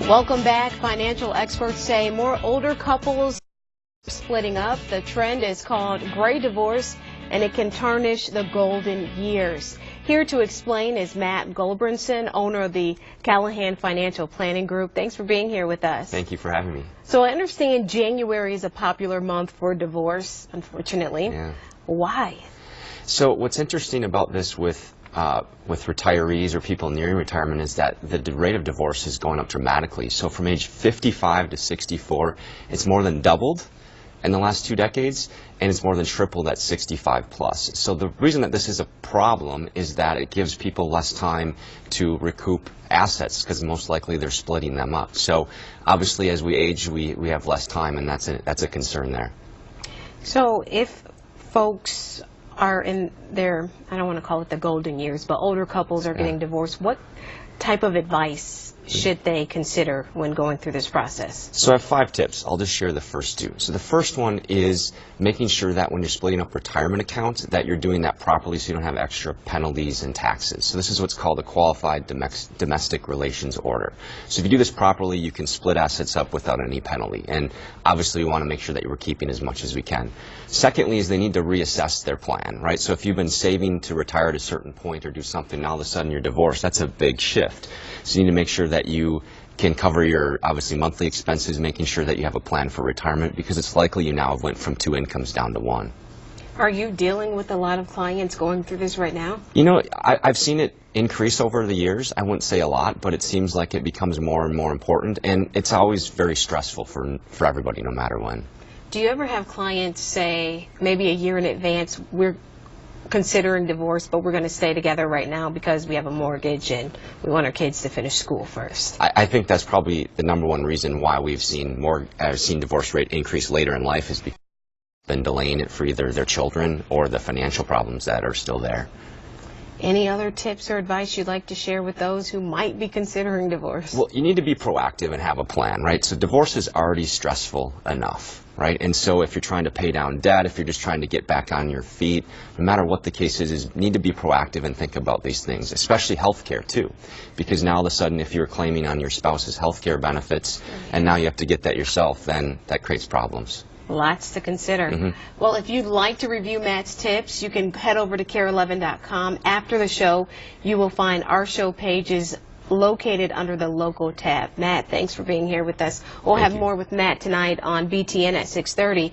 Welcome back. Financial experts say more older couples splitting up. The trend is called gray divorce, and it can tarnish the golden years. Here to explain is Matt Goldbrinson, owner of the Kare11 Financial Planning Group. Thanks for being here with us. Thank you for having me. So I understand January is a popular month for divorce, unfortunately. Yeah. Why? So what's interesting about this with retirees or people nearing retirement is that the rate of divorce is going up dramatically. So from age 55 to 64, it's more than doubled in the last 2 decades, and it's more than tripled at 65 plus. So the reason that this is a problem is that it gives people less time to recoup assets, because most likely they're splitting them up. So obviously as we age, we have less time, and that's a concern there. So if folks are in their, I don't want to call it the golden years, but older couples are getting divorced, what type of advice should they consider when going through this process? So I have 5 tips. I'll just share the first 2. So the first one is making sure that when you're splitting up retirement accounts, that you're doing that properly so you don't have extra penalties and taxes. So this is what's called a qualified domestic relations order. So if you do this properly, you can split assets up without any penalty. And obviously we want to make sure that we're keeping as much as we can. Secondly is they need to reassess their plan, right? So if you've been saving to retire at a certain point or do something, and all of a sudden you're divorced, that's a big shift. So you need to make sure that you can cover your, obviously, monthly expenses, making sure that you have a plan for retirement, because it's likely you now have went from 2 incomes down to 1. Are you dealing with a lot of clients going through this right now? You know, I've seen it increase over the years. I wouldn't say a lot, but it seems like it becomes more and more important, and it's always very stressful for everybody, no matter when. Do you ever have clients say, maybe a year in advance, we're considering divorce, but we're going to stay together right now because we have a mortgage and we want our kids to finish school first? I think that's probably the #1 reason why we've seen divorce rate increase later in life, is because they've been delaying it for either their children or the financial problems that are still there. Any other tips or advice you'd like to share with those who might be considering divorce? Well, you need to be proactive and have a plan, right? So divorce is already stressful enough, right? And so if you're trying to pay down debt, if you're just trying to get back on your feet, no matter what the case is you need to be proactive and think about these things, especially health care too. Because now all of a sudden, if you're claiming on your spouse's health care benefits and now you have to get that yourself, then that creates problems. Lots to consider. Well, if you'd like to review Matt's tips, you can head over to Kare11.com. After the show, you will find our show pages located under the local tab. Matt, thanks for being here with us. We'll have more with Matt tonight on BTN at 6:30.